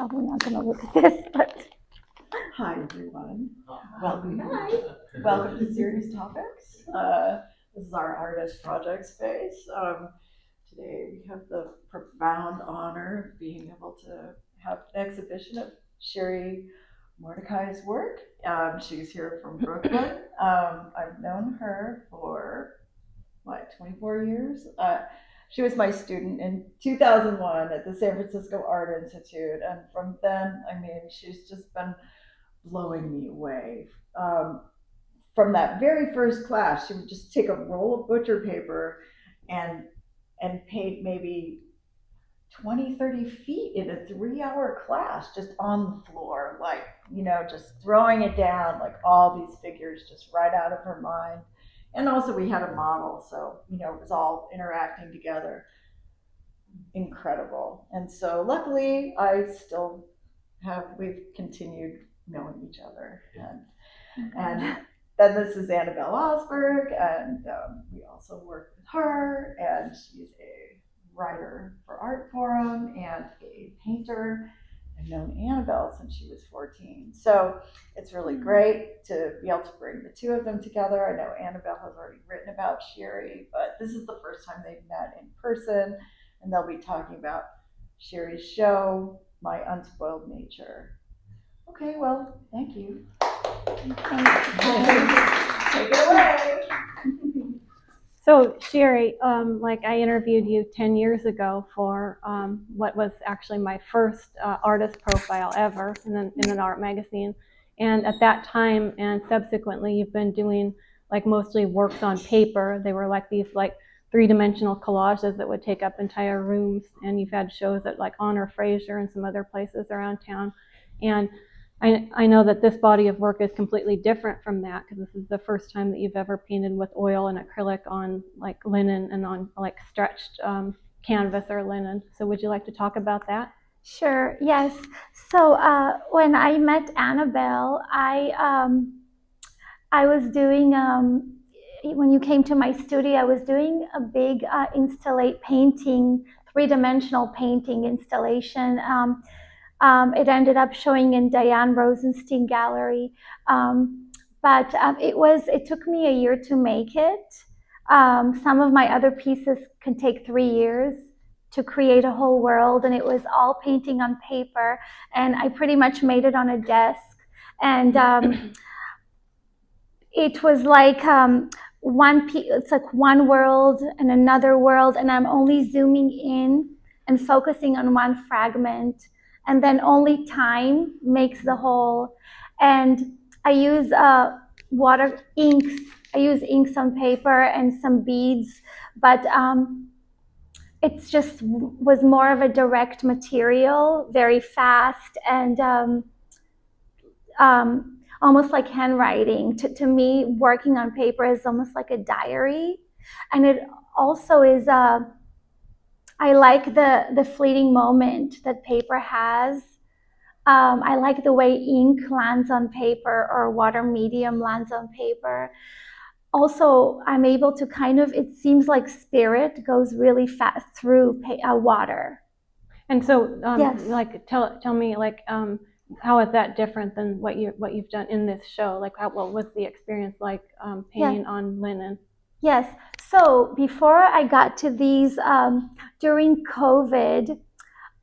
probably not going to look at this, but. Hi, everyone. Welcome back. Welcome to Serious Topics. This is our artist project space. Today we have the profound honor of being able to have an exhibition of Shiri Mordecay's work. She's here from Brooklyn. I've known her for, 24 years? She was my student in 2001 at the San Francisco Art Institute. And from then, she's just been blowing me away. From that very first class, she would just take a roll of butcher paper and paint maybe 20, 30 feet in a 3-hour class just on the floor, like, just throwing it down, like all these figures just right out of her mind. And also we had a model, so, it was all interacting together. Incredible. And so luckily we've continued knowing each other. And then this is Annbel Osberg, and we also work with her, and she's a writer for Art Forum and a painter. I've known Annbel since she was 14. So it's really great to be able to bring the two of them together. I know Annbel has already written about Shiri, but this is the first time they've met in person, and they'll be talking about Shiri's show, My Unspoiled Nature. Okay, well, thank you. Take it away. So Shiri, I interviewed you 10 years ago for what was actually my first artist profile ever in an art magazine. And at that time and subsequently, you've been doing mostly works on paper. They were these three-dimensional collages that would take up entire rooms. And you've had shows at Honor Fraser and some other places around town. And I know that this body of work is completely different from that, because this is the first time that you've ever painted with oil and acrylic on linen and on stretched canvas or linen. So would you like to talk about that? Sure, yes. So when I met Annbel, I was doing, when you came to my studio, I was doing a big installate painting, three-dimensional painting installation. It ended up showing in Diane Rosenstein Gallery, but it took me a year to make it. Some of my other pieces can take 3 years to create a whole world, and it was all painting on paper, and I pretty much made it on a desk, and it was it's like one world and another world, and I'm only zooming in and focusing on one fragment. And then only time makes the whole. And I use water inks. I use inks on paper and some beads, but it's just was more of a direct material, very fast, and almost like handwriting. To me, working on paper is almost like a diary, and it also is I like the fleeting moment that paper has. I like the way ink lands on paper or water medium lands on paper. Also, I'm able to it seems like spirit goes really fast through water. And so, yes. Tell me, how is that different than what you've done in this show? What was the experience painting on linen? Yes. So before I got to these, during COVID,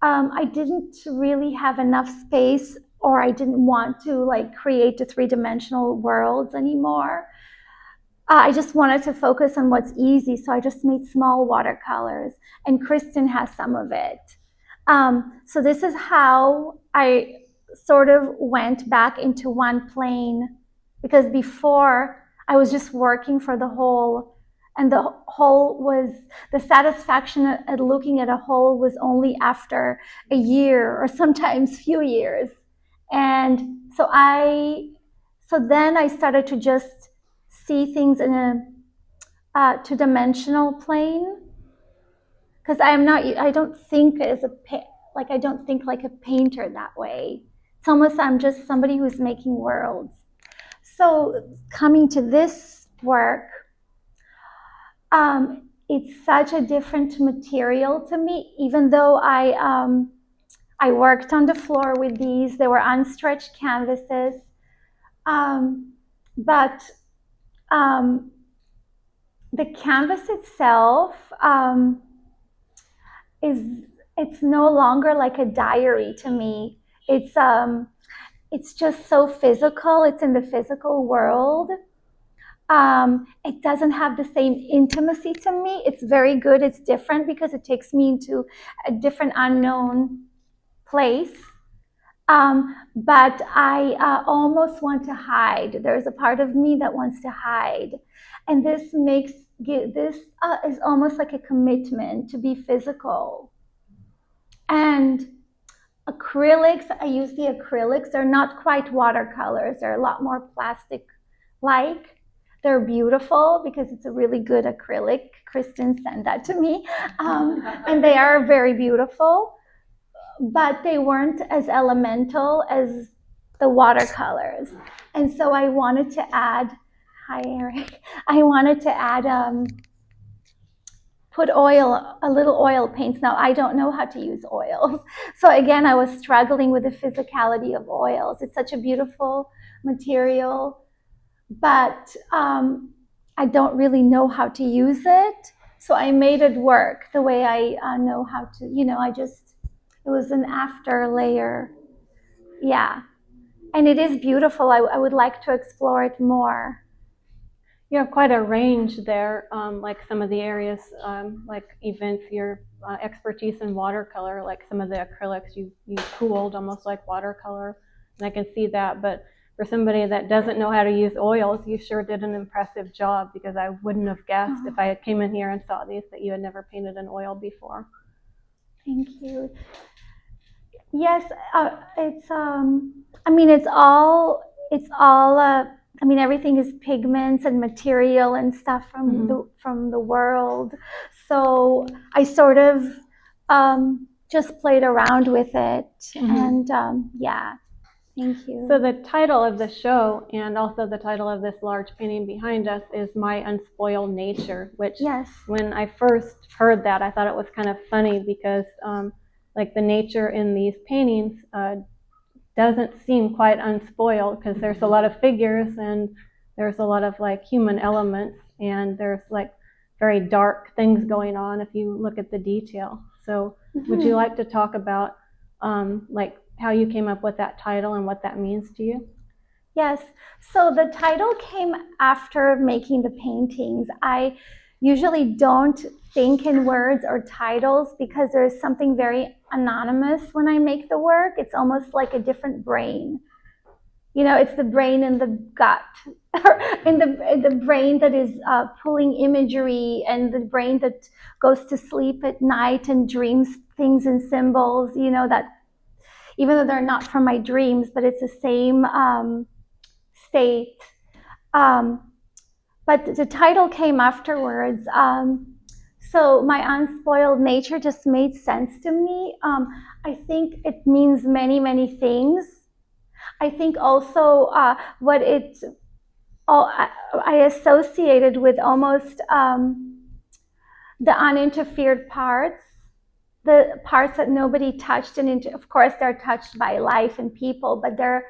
I didn't really have enough space, or I didn't want to create the three-dimensional worlds anymore. I just wanted to focus on what's easy, so I just made small watercolors, and Kristen has some of it. So this is how I sort of went back into one plane, because before I was just working for the whole, and the whole was, the satisfaction at looking at a whole was only after a year or sometimes few years. And so then I started to just see things in a two-dimensional plane, because I don't think I don't think like a painter that way. It's almost I'm just somebody who's making worlds. So coming to this work, it's such a different material to me, even though I worked on the floor with these. They were unstretched canvases. But the canvas itself it's no longer like a diary to me. It's just so physical. It's in the physical world. It doesn't have the same intimacy to me. It's very good. It's different because it takes me into a different unknown place. But I almost want to hide. There's a part of me that wants to hide. And this is almost like a commitment to be physical. And acrylics, I use the acrylics. They're not quite watercolors. They're a lot more plastic-like. They're beautiful because it's a really good acrylic. Kristen sent that to me. And they are very beautiful. But they weren't as elemental as the watercolors. And so I wanted to add, hi Eric, I wanted to add, put oil, a little oil paints. Now I don't know how to use oils. So again, I was struggling with the physicality of oils. It's such a beautiful material, but I don't really know how to use it. So I made it work the way I know how to, it was an after layer. Yeah. And it is beautiful. I would like to explore it more. You have quite a range there, like some of the areas, like events, your expertise in watercolor, like some of the acrylics you cooled almost like watercolor, and I can see that. But for somebody that doesn't know how to use oils, you sure did an impressive job, because I wouldn't have guessed if I came in here and saw these that you had never painted in oil before. Thank you. Yes, it's everything is pigments and material and stuff from the world. So I sort of just played around with it, and yeah. Thank you. So the title of the show, and also the title of this large painting behind us, is My Unspoiled Nature, which when I first heard that, I thought it was kind of funny, because like the nature in these paintings doesn't seem quite unspoiled, because there's a lot of figures and there's a lot of like human elements, and there's like very dark things going on if you look at the detail. So would you like to talk about like how you came up with that title and what that means to you? Yes. So the title came after making the paintings. I usually don't think in words or titles, because there's something very anonymous when I make the work. It's almost like a different brain. It's the brain in the gut, or in the brain that is pulling imagery, and the brain that goes to sleep at night and dreams things in symbols, that even though they're not from my dreams, but it's the same state. But the title came afterwards. So My Unspoiled Nature just made sense to me. I think it means many, many things. I think also what I associated with almost the uninterfered parts, the parts that nobody touched, and of course they're touched by life and people, but there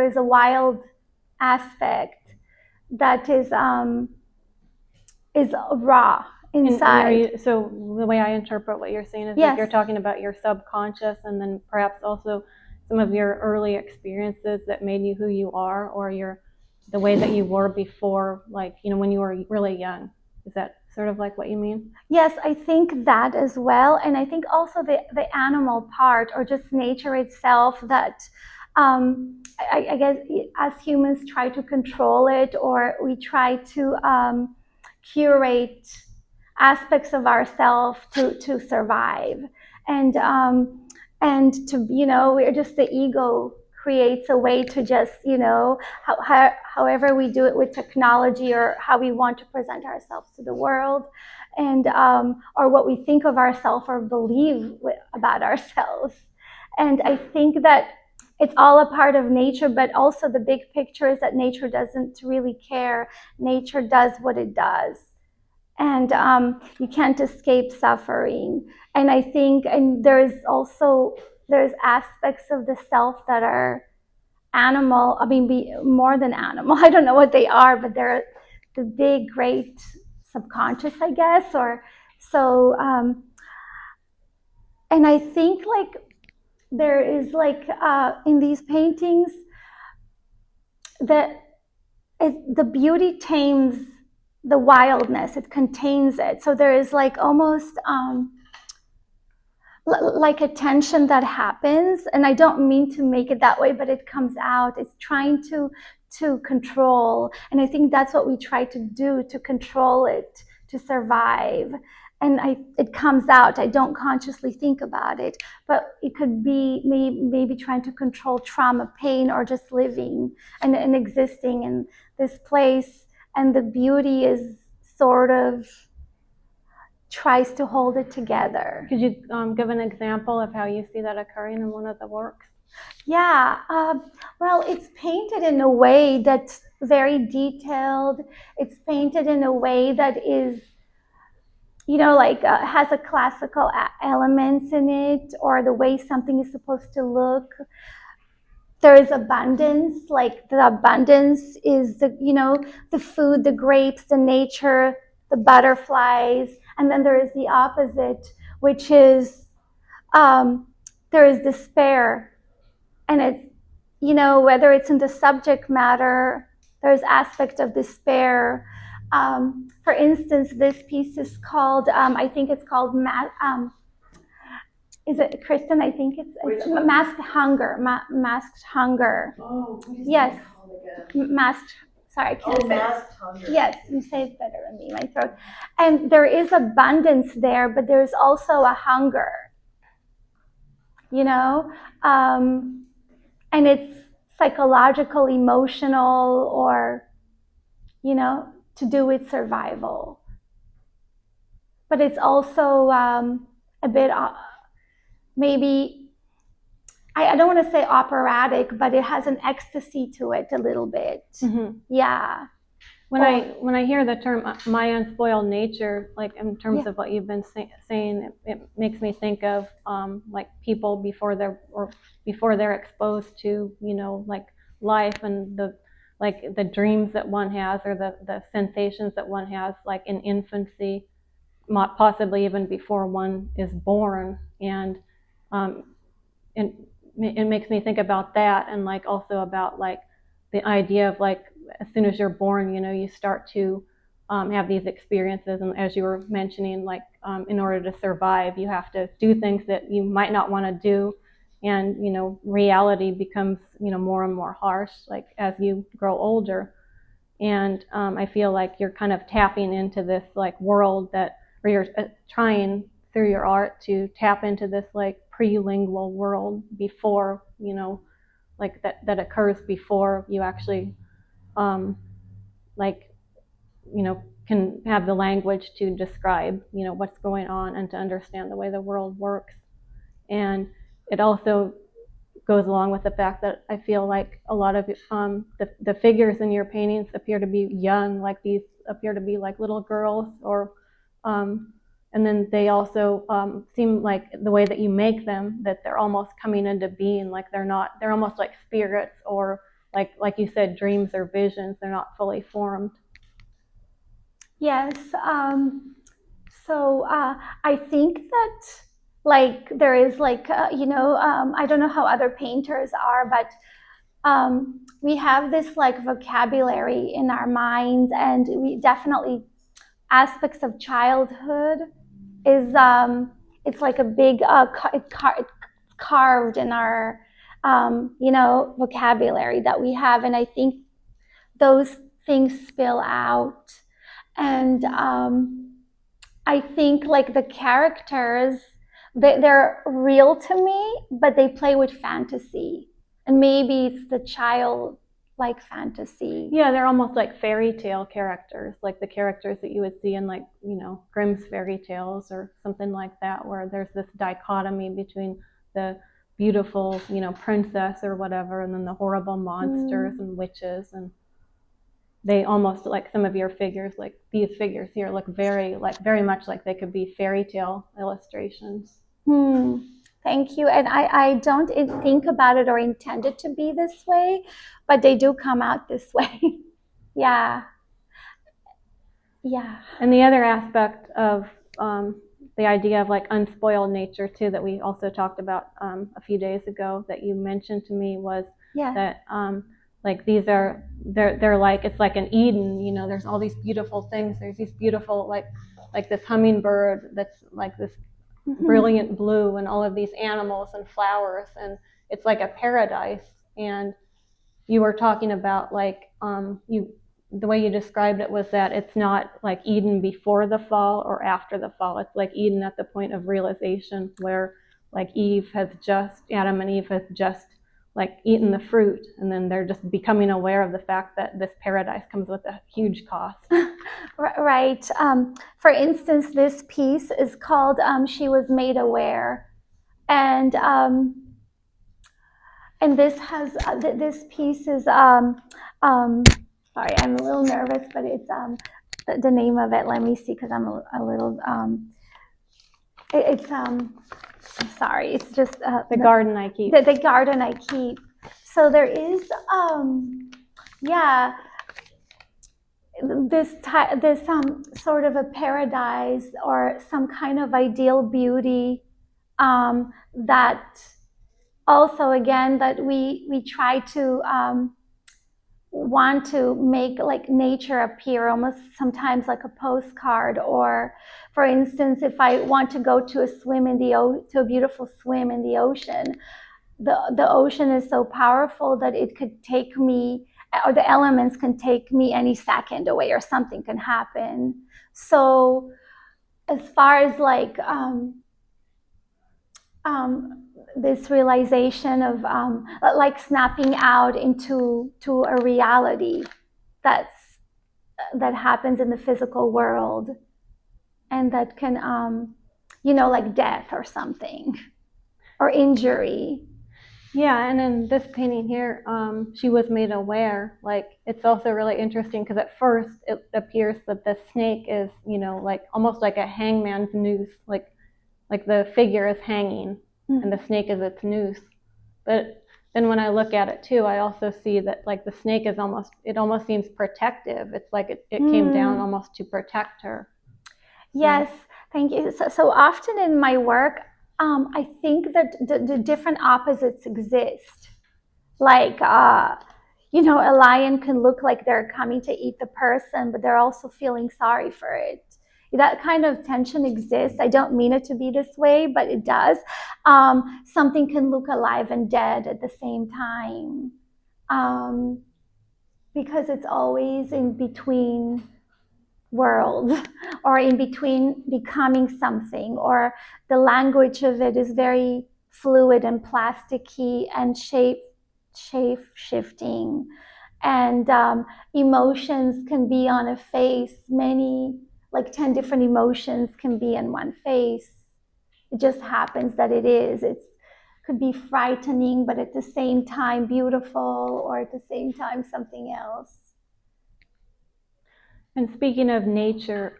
is a wild aspect that is raw inside. So the way I interpret what you're saying is that you're talking about your subconscious, and then perhaps also some of your early experiences that made you who you are, or the way that you were before, like when you were really young. Is that sort of like what you mean? Yes, I think that as well. And I think also the animal part, or just nature itself, that I guess as humans try to control it, or we try to curate aspects of ourselves to survive. And to, we're just, the ego creates a way to just, however we do it with technology, or how we want to present ourselves to the world, and or what we think of ourselves or believe about ourselves. And I think that it's all a part of nature, but also the big picture is that nature doesn't really care. Nature does what it does. And you can't escape suffering. And I think, and there's also there's aspects of the self that are animal, I mean, more than animal. I don't know what they are, but they're the big, great subconscious, I guess, or so. And I think like there is like in these paintings that the beauty tames the wildness. It contains it. So there is like almost like a tension that happens, and I don't mean to make it that way, but it comes out. It's trying to control, and I think that's what we try to do, to control it, to survive. And it comes out. I don't consciously think about it, but it could be maybe trying to control trauma, pain, or just living and existing in this place. And the beauty is sort of tries to hold it together. Could you give an example of how you see that occurring in one of the works? Yeah, well, it's painted in a way that's very detailed. It's painted in a way that is, you know, like has a classical elements in it, or the way something is supposed to look. There is abundance, like the abundance is the, you know, the food, the grapes, the nature, the butterflies. And then there is the opposite, which is there is despair. And it's, you know, whether it's in the subject matter, there's aspect of despair. For instance, this piece is called, I think it's called, is it Kristen? I think it's Masked Hunger. Masked Hunger. Oh, what is yes. that called again? Masked. Sorry, I can't say. Masked Hunger. Yes, you say it better than me, my throat. And there is abundance there, but there's also a hunger. You know, and it's psychological, emotional, or, you know, to do with survival. But it's also a bit maybe, I don't want to say operatic, but it has an ecstasy to it a little bit. Mm-hmm. Yeah. When I hear the term "my unspoiled nature," like in terms of what you've been saying, it makes me think of like people before they're exposed to, you know, like life and the dreams that one has, or the sensations that one has, like in infancy, possibly even before one is born, and it makes me think about that, and like also about like the idea of like, as soon as you're born, you know, you start to have these experiences, and as you were mentioning, like in order to survive, you have to do things that you might not want to do, and, you know, reality becomes, you know, more and more harsh, like as you grow older. And I feel like you're kind of tapping into this like world that, or you're trying through your art to tap into this like prelingual world before, you know, like that occurs before you actually like, you know, can have the language to describe, you know, what's going on and to understand the way the world works. And it also goes along with the fact that I feel like a lot of the figures in your paintings appear to be young, like these appear to be like little girls, or and then they also seem like the way that you make them, that they're almost coming into being, like they're almost like spirits, or like you said, dreams or visions. They're not fully formed. Yes. So I think that like there is like, you know, I don't know how other painters are, but we have this like vocabulary in our minds, and we definitely, aspects of childhood is it's like a big carved in our you know, vocabulary that we have, and I think those things spill out. And I think like the characters, they're real to me, but they play with fantasy, and maybe it's the child like fantasy. Yeah, they're almost like fairy tale characters, like the characters that you would see in, like, you know, Grimm's fairy tales or something like that, where there's this dichotomy between the beautiful, you know, princess or whatever, and then the horrible monsters and witches. And they almost, like some of your figures, like these figures here, look very much like they could be fairy tale illustrations. Thank you. And I don't think about it or intend it to be this way, but they do come out this way. Yeah. Yeah. And the other aspect of the idea of like unspoiled nature too, that we also talked about a few days ago, that you mentioned to me, was that like these are they're like, it's like an Eden, you know, there's all these beautiful things, there's these beautiful like this hummingbird that's like this brilliant blue, and all of these animals and flowers, and it's like a paradise. And you were talking about like the way you described it was that it's not like Eden before the fall or after the fall. It's like Eden at the point of realization, where like Adam and Eve has just like eaten the fruit, and then they're just becoming aware of the fact that this paradise comes with a huge cost. Right. For instance, this piece is called She Was Made Aware. And this has, this piece is, sorry, I'm a little nervous, but it's the name of it. Let me see, because I'm a little, I'm sorry, it's just the garden I keep. The garden I keep. So there is, this sort of a paradise or some kind of ideal beauty that also, again, that we try to want to make like nature appear almost sometimes like a postcard. Or for instance, if I want to go to a beautiful swim in the ocean, the ocean is so powerful that it could take me, or the elements can take me any second away, or something can happen. So as far as like this realization of like snapping out into a reality that happens in the physical world, and that can like death or something, or injury. Yeah, and in this painting here, She Was Made Aware. Like, it's also really interesting because at first it appears that the snake is, like almost like a hangman's noose, like the figure is hanging and the snake is its noose. But then when I look at it too, I also see that like the snake is almost seems protective. It's like it came down almost to protect her. So. Yes, thank you. So often in my work, I think that the different opposites exist. Like, a lion can look like they're coming to eat the person, but they're also feeling sorry for it. That kind of tension exists. I don't mean it to be this way, but it does. Something can look alive and dead at the same time, because it's always in between worlds, or in between becoming something, or the language of it is very fluid and plasticky and shape shifting, and emotions can be on a face. Many, like 10 different emotions can be in one face. It just happens that it could be frightening, but at the same time beautiful, or at the same time something else. And speaking of nature,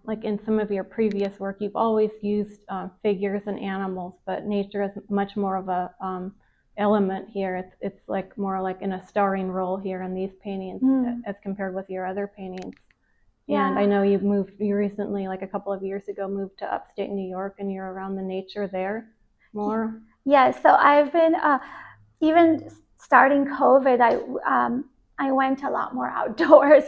like in some of your previous work, you've always used figures and animals, but nature is much more of a element here. It's like more like in a starring role here in these paintings as compared with your other paintings. Yeah. And I know you recently, like a couple of years ago, moved to upstate New York, and you're around the nature there more. Yeah, so I've been, even starting COVID, I went a lot more outdoors,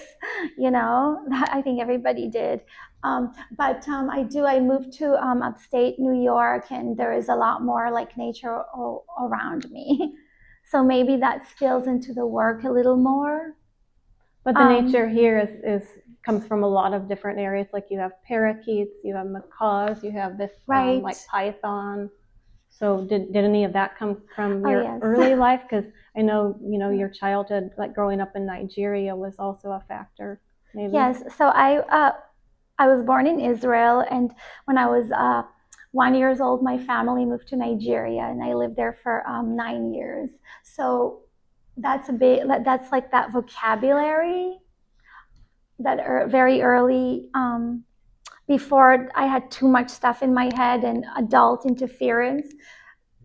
I think everybody did. But I moved to upstate New York, and there is a lot more like nature around me. So maybe that spills into the work a little more. But the nature here comes from a lot of different areas. Like you have parakeets, you have macaws, you have this like python. So did any of that come from your early life? Because I know, your childhood, like growing up in Nigeria, was also a factor, maybe. Yes, so I was born in Israel, and when I was 1 year old, my family moved to Nigeria, and I lived there for 9 years. So that's like that vocabulary that very early, before I had too much stuff in my head and adult interference.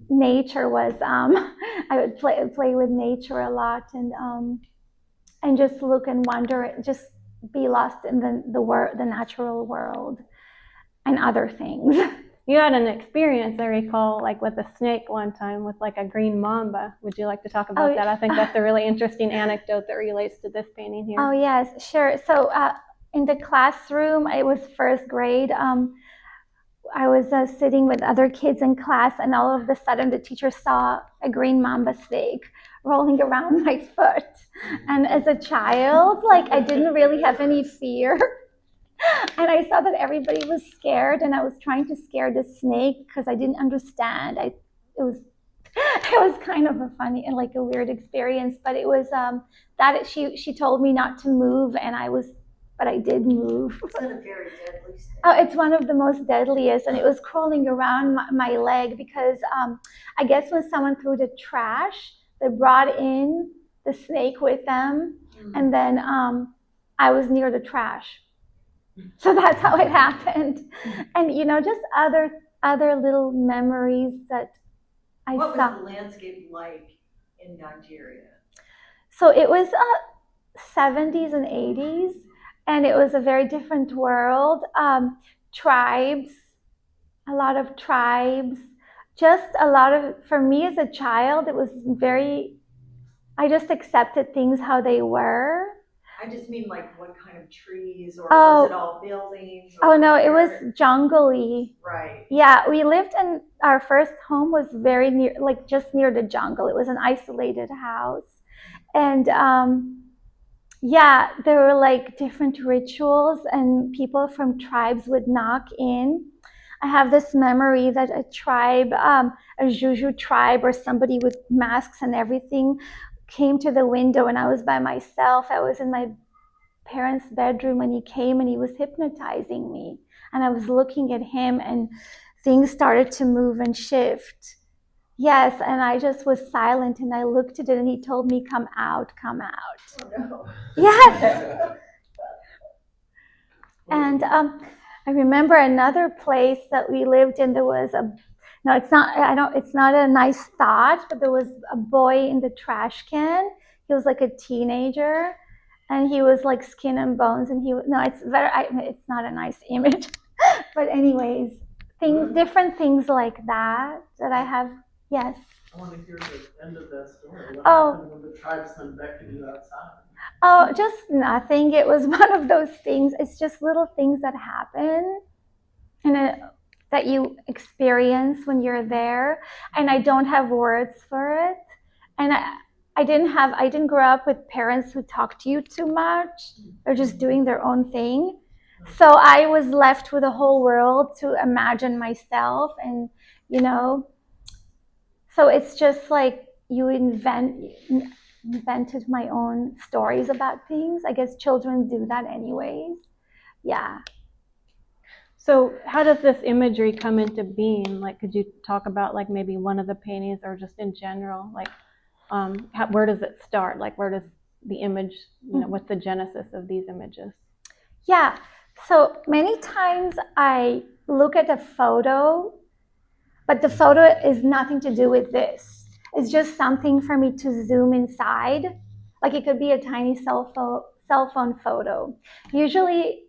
nature was, I would play with nature a lot, and just look and wonder, just be lost in the natural world and other things. You had an experience, I recall, like with a snake one time with like a green mamba. Would you like to talk about that? I think that's a really interesting anecdote that relates to this painting here. Oh yes, sure. So in the classroom, it was first grade. I was sitting with other kids in class, and all of a sudden the teacher saw a green mamba snake rolling around my foot. And as a child, like, I didn't really have any fear. And I saw that everybody was scared, and I was trying to scare the snake because I didn't understand. It was kind of a funny and like a weird experience, but it was that she told me not to move, and but I did move. Is that a very deadly snake? Oh, it's one of the most deadliest, and it was crawling around my leg because I guess when someone threw the trash, they brought in the snake with them, and then I was near the trash. So that's how it happened. And just other little memories that I saw. What was the landscape like in Nigeria? So it was 70s and 80s, and it was a very different world. Tribes, a lot of tribes, just a lot of, for me as a child, it was I just accepted things how they were. I just mean like what kind of trees, or was it all buildings? Oh no, it was jungly. Right. Yeah, we lived in, our first home was very near, like just near the jungle. It was an isolated house. And yeah, there were like different rituals, and people from tribes would knock in. I have this memory that a tribe, a Juju tribe, or somebody with masks and everything, came to the window, and I was by myself. I was in my parents' bedroom, and he came and he was hypnotizing me, and I was looking at him, and things started to move and shift. Yes, and I just was silent, and I looked at it, and he told me, come out, come out. Oh no. Yes. And I remember another place that we lived in. There was it's not a nice thought, but there was a boy in the trash can. He was like a teenager, and he was like skin and bones, and it's not a nice image. But anyways, different things like that I have. Yes. I want to hear the end of that story. What happened when the tribesmen beckoned you outside? Oh, just nothing. It was one of those things. It's just little things that happen, and that you experience when you're there. And I don't have words for it. And I didn't grow up with parents who talk to you too much. They're just doing their own thing. So I was left with a whole world to imagine myself, and so it's just like you invented my own stories about things. I guess children do that anyways. Yeah. So how does this imagery come into being? Like, could you talk about like maybe one of the paintings, or just in general, like where does it start? Like, where does the image, what's the genesis of these images? Yeah. So many times I look at a photo, but the photo is nothing to do with this. It's just something for me to zoom inside. Like, it could be a tiny cell phone photo. Usually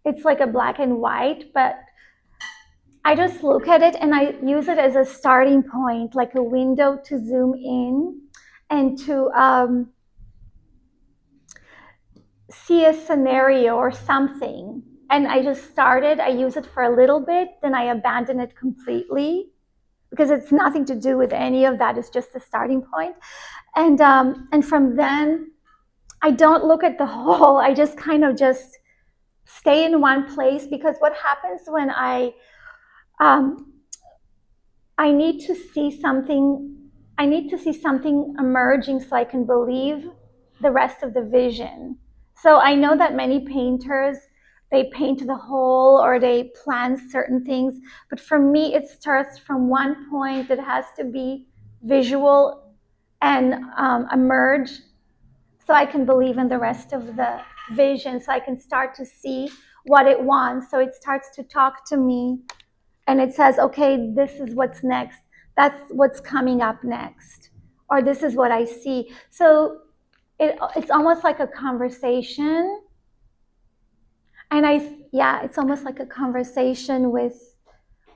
it's like a black and white, but I just look at it and I use it as a starting point, like a window to zoom in and to see a scenario or something. And I use it for a little bit, then I abandon it completely, because it's nothing to do with any of that. It's just a starting point. And from then, I don't look at the whole. I just kind of just stay in one place, because what happens when I need to see something emerging so I can believe the rest of the vision. So I know that many painters, they paint the whole, or they plan certain things. But for me, it starts from one point that has to be visual and emerge, so I can believe in the rest of the vision, so I can start to see what it wants. So it starts to talk to me, and it says, okay, this is what's next. that's what's coming up next, or this is what I see. So it's almost like a conversation, and it's almost like a conversation with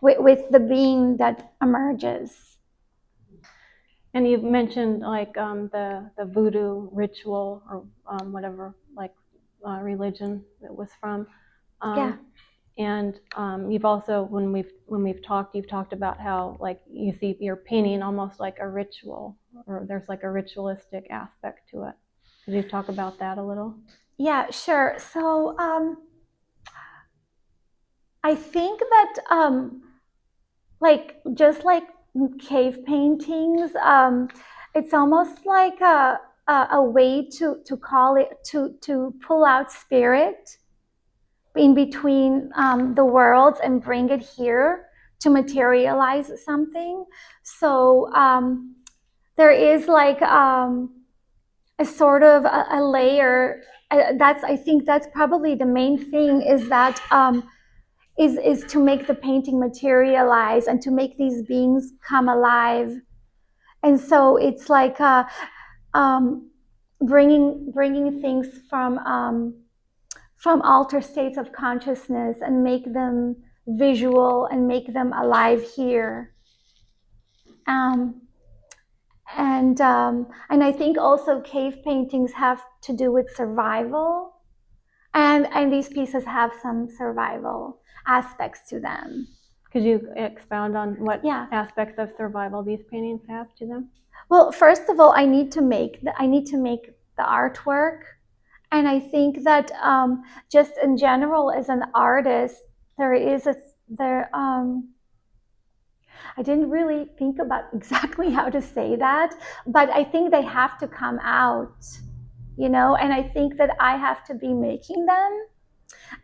the being that emerges. And you've mentioned like the voodoo ritual or whatever like religion it was from. Yeah. And you've also, when we've talked, you've talked about how like you see your painting almost like a ritual, or there's like a ritualistic aspect to it. Could you talk about that a little? Yeah, sure. So I think that like just like cave paintings, it's almost like a way to call it to pull out spirit in between the worlds and bring it here to materialize something. So there is like a sort of a layer. I think that's probably the main thing, is that is to make the painting materialize and to make these beings come alive. And so it's like bringing things from alter states of consciousness and make them visual and make them alive here. And I think also cave paintings have to do with survival, and these pieces have some survival aspects to them. Could you expound on what aspects of survival these paintings have to them? Well, first of all, I need to make the artwork, and I think that just in general, as an artist, I didn't really think about exactly how to say that, but I think they have to come out, and I think that I have to be making them,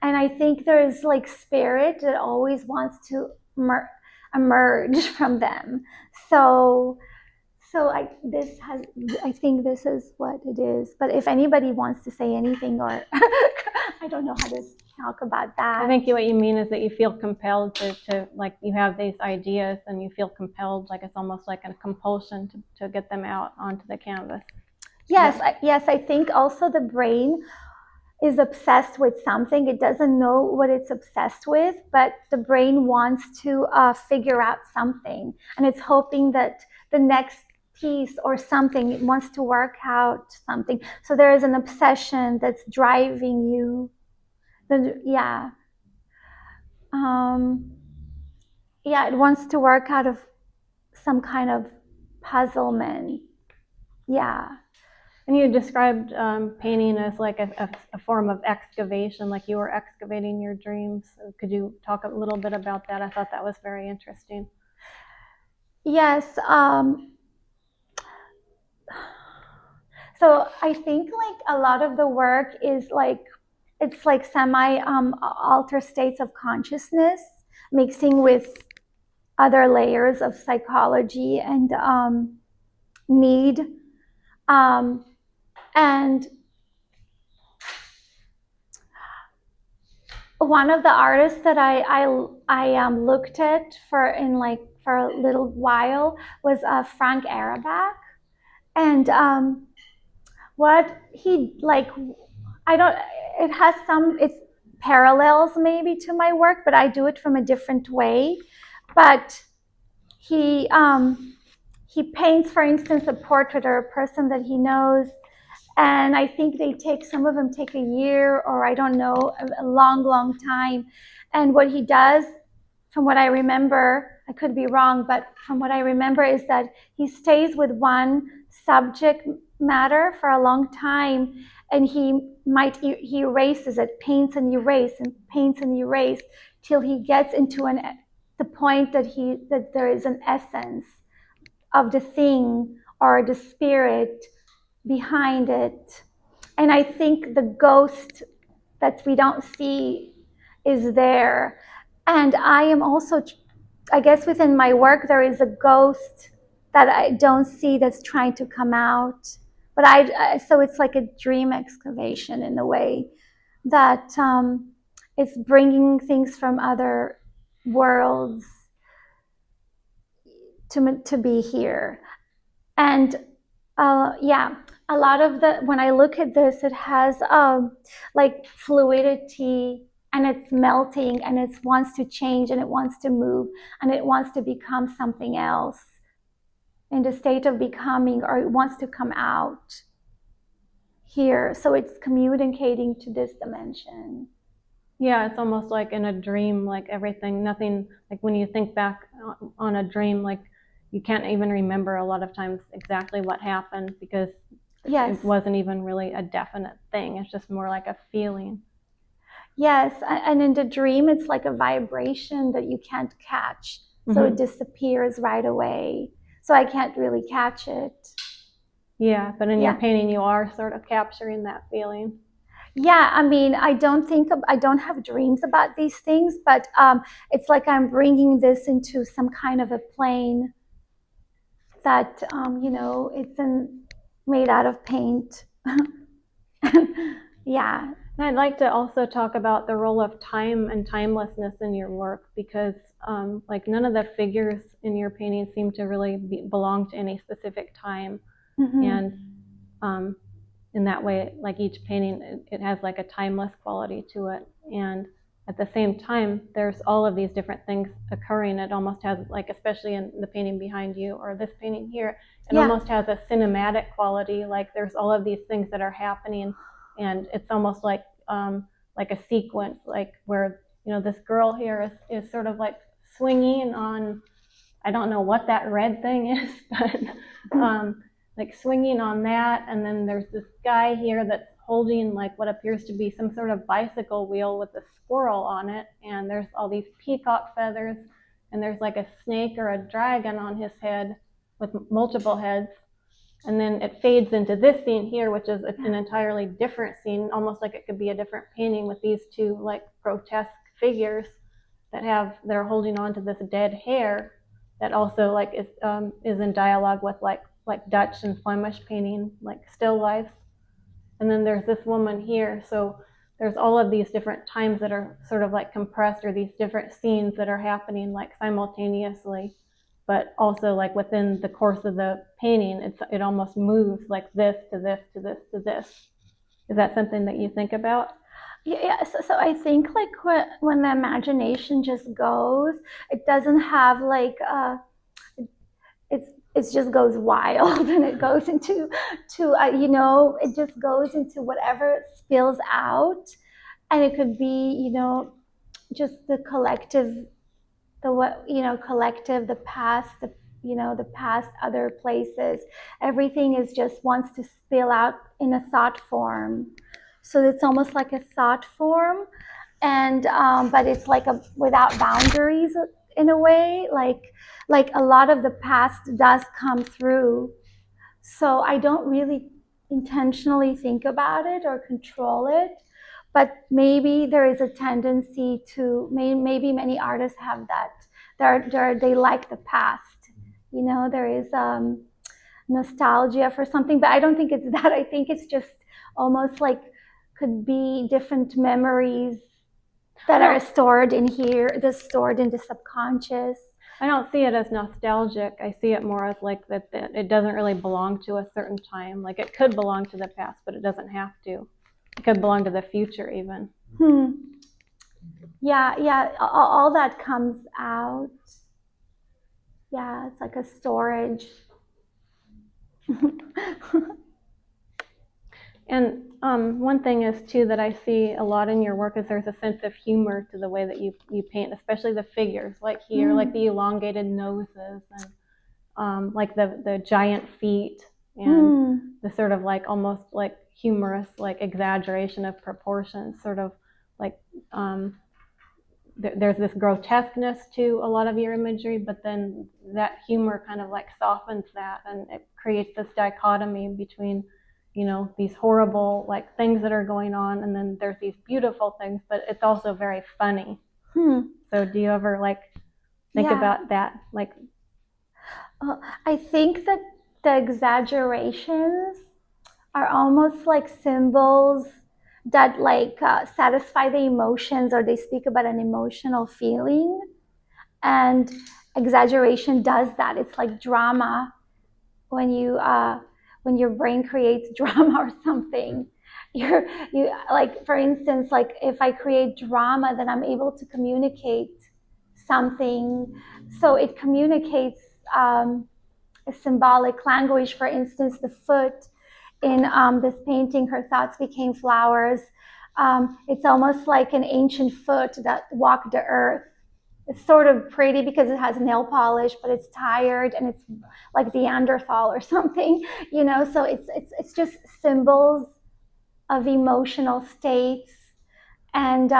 and I think there's like spirit that always wants to emerge from them. So I think this is what it is. But if anybody wants to say anything, or I don't know how to talk about that. I think what you mean is that you feel compelled to like, you have these ideas and you feel compelled, like it's almost like a compulsion to get them out onto the canvas. Yes, I think also the brain is obsessed with something. It doesn't know what it's obsessed with, but the brain wants to figure out something, and it's hoping that the next piece or something, it wants to work out something. So there is an obsession that's driving you. It wants to work out of some kind of puzzlement. Yeah. And you described painting as like a form of excavation, like you were excavating your dreams. Could you talk a little bit about that? I thought that was very interesting. Yes. So I think like a lot of the work is like, it's like semi alter states of consciousness mixing with other layers of psychology and need. And one of the artists that I looked at for a little while was Frank Arabak, and what he like, it has it's parallels maybe to my work, but I do it from a different way. But he paints, for instance, a portrait or a person that he knows, and I think some of them take a year, or I don't know, a long time. And what he does, from what I remember, I could be wrong, but from what I remember, is that he stays with one subject matter for a long time, and he erases it, paints and erase, and paints and erase, till he gets into the point that there is an essence of the thing or the spirit behind it. And I think the ghost that we don't see is there. And I am also, I guess within my work, there is a ghost that I don't see that's trying to come out. But so it's like a dream excavation in a way, that it's bringing things from other worlds to be here. And yeah, a lot of when I look at this, it has like fluidity, and it's melting, and it wants to change, and it wants to move, and it wants to become something else in the state of becoming, or it wants to come out here. So it's communicating to this dimension. Yeah, it's almost like in a dream, like everything, nothing, like when you think back on a dream, like you can't even remember a lot of times exactly what happened, because Yes. it wasn't even really a definite thing. It's just more like a feeling. Yes, and in the dream, it's like a vibration that you can't catch. So it disappears right away. So I can't really catch it. Yeah, but in your painting, you are sort of capturing that feeling. Yeah, I mean, I don't have dreams about these things, but it's like I'm bringing this into some kind of a plane that, it's made out of paint. Yeah. And I'd like to also talk about the role of time and timelessness in your work, because like none of the figures in your painting seem to really belong to any specific time. And in that way, like each painting, it has like a timeless quality to it. And at the same time, there's all of these different things occurring. It almost has, like, especially in the painting behind you or this painting here, it almost has a cinematic quality. Like there's all of these things that are happening, and it's almost like a sequence, like where, this girl here is sort of like swinging on, I don't know what that red thing is, but like swinging on that, and then there's this guy here that's holding like what appears to be some sort of bicycle wheel with a squirrel on it, and there's all these peacock feathers, and there's like a snake or a dragon on his head with multiple heads. And then it fades into this scene here, which is an entirely different scene, almost like it could be a different painting, with these two like grotesque figures that are holding on to this dead hare that also like is in dialogue with like Dutch and Flemish painting, like still lifes. And then there's this woman here. So there's all of these different times that are sort of like compressed, or these different scenes that are happening like simultaneously, but also like within the course of the painting, it almost moves like this to this to this to this. Is that something that you think about? Yeah, so I think like when the imagination just goes, it doesn't have like it just goes wild, and it goes into it just goes into whatever spills out, and it could be just the collective, the past, the past, other places. Everything is just wants to spill out in a thought form. So it's almost like a thought form, and but it's like without boundaries in a way. Like a lot of the past does come through. So I don't really intentionally think about it or control it, but maybe there is a tendency to, maybe many artists have that. They like the past. There is nostalgia for something, but I don't think it's that. I think it's just almost like could be different memories that are stored in here, that's stored in the subconscious. I don't see it as nostalgic. I see it more as like that it doesn't really belong to a certain time. Like it could belong to the past, but it doesn't have to. It could belong to the future even. Yeah, all that comes out. Yeah, it's like a storage. And one thing is too that I see a lot in your work is there's a sense of humor to the way that you paint, especially the figures, like here, like the elongated noses, and like the giant feet, and the sort of like almost like humorous like exaggeration of proportions, sort of like there's this grotesqueness to a lot of your imagery, but then that humor kind of like softens that, and it creates this dichotomy between these horrible like things that are going on, and then there's these beautiful things, but it's also very funny. So do you ever like think about that? Like, I think that the exaggerations are almost like symbols that like satisfy the emotions, or they speak about an emotional feeling, and exaggeration does that. It's like drama when your brain creates drama or something. You like, for instance, like if I create drama, then I'm able to communicate something. So it communicates a symbolic language. For instance, the foot in this painting, Her Thoughts Became Flowers. It's almost like an ancient foot that walked the earth. It's sort of pretty because it has nail polish, but it's tired and it's like Neanderthal or something, you know. So it's just symbols of emotional states, and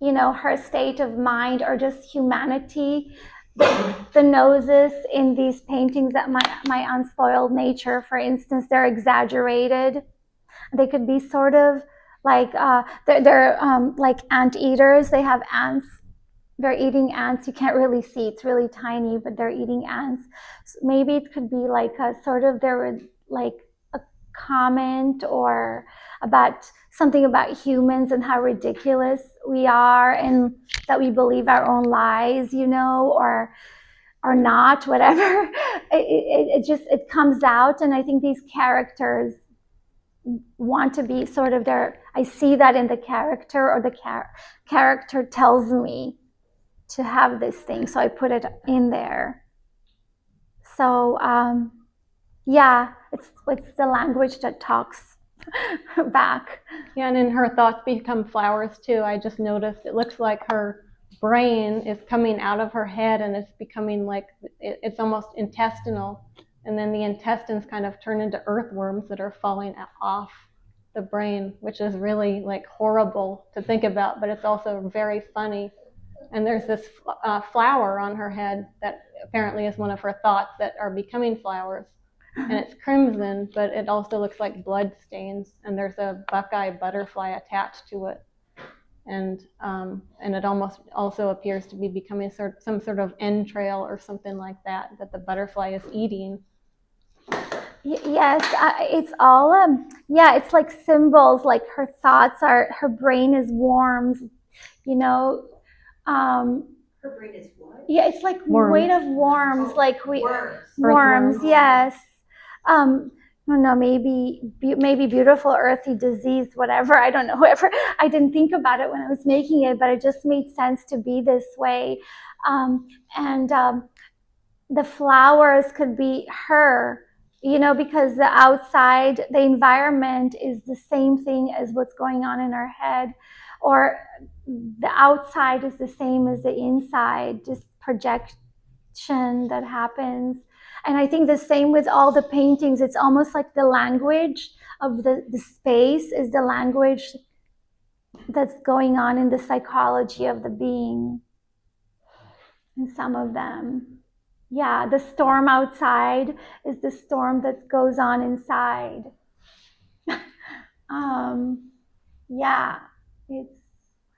you know, her state of mind, or just humanity. The noses in these paintings that my Unspoiled Nature, for instance, they're exaggerated. They could be sort of like they're like anteaters. They have ants. They're eating ants. You can't really see. It's really tiny, but they're eating ants. So maybe it could be like a sort of, there would like a comment or about something about humans and how ridiculous we are, and that we believe our own lies, you know, or not, whatever. It comes out, and I think these characters want to be sort of there. I see that in the character, or the character tells me to have this thing, so I put it in there. So yeah, it's the language that talks back. Yeah, and in Her Thoughts Become Flowers too, I just noticed it looks like her brain is coming out of her head, and it's becoming like, it's almost intestinal, and then the intestines kind of turn into earthworms that are falling off the brain, which is really like horrible to think about, but it's also very funny. And there's this flower on her head that apparently is one of her thoughts that are becoming flowers. And it's crimson, but it also looks like blood stains. And there's a buckeye butterfly attached to it. And it almost also appears to be becoming some sort of entrail or something like that the butterfly is eating. Yes, it's all, yeah, it's like symbols, like her thoughts are, her brain is worms, you know. Her brain is what? Yeah, it's like worms. Weight of worms, like worms. Worms, yes. I don't know, maybe beautiful earthy disease, whatever. I don't know, whoever. I didn't think about it when I was making it, but it just made sense to be this way. And the flowers could be her, you know, because the outside, the environment is the same thing as what's going on in our head, or the outside is the same as the inside, just projection that happens. And I think the same with all the paintings. It's almost like the language of the space is the language that's going on in the psychology of the being in some of them. Yeah, the storm outside is the storm that goes on inside. Yeah, it's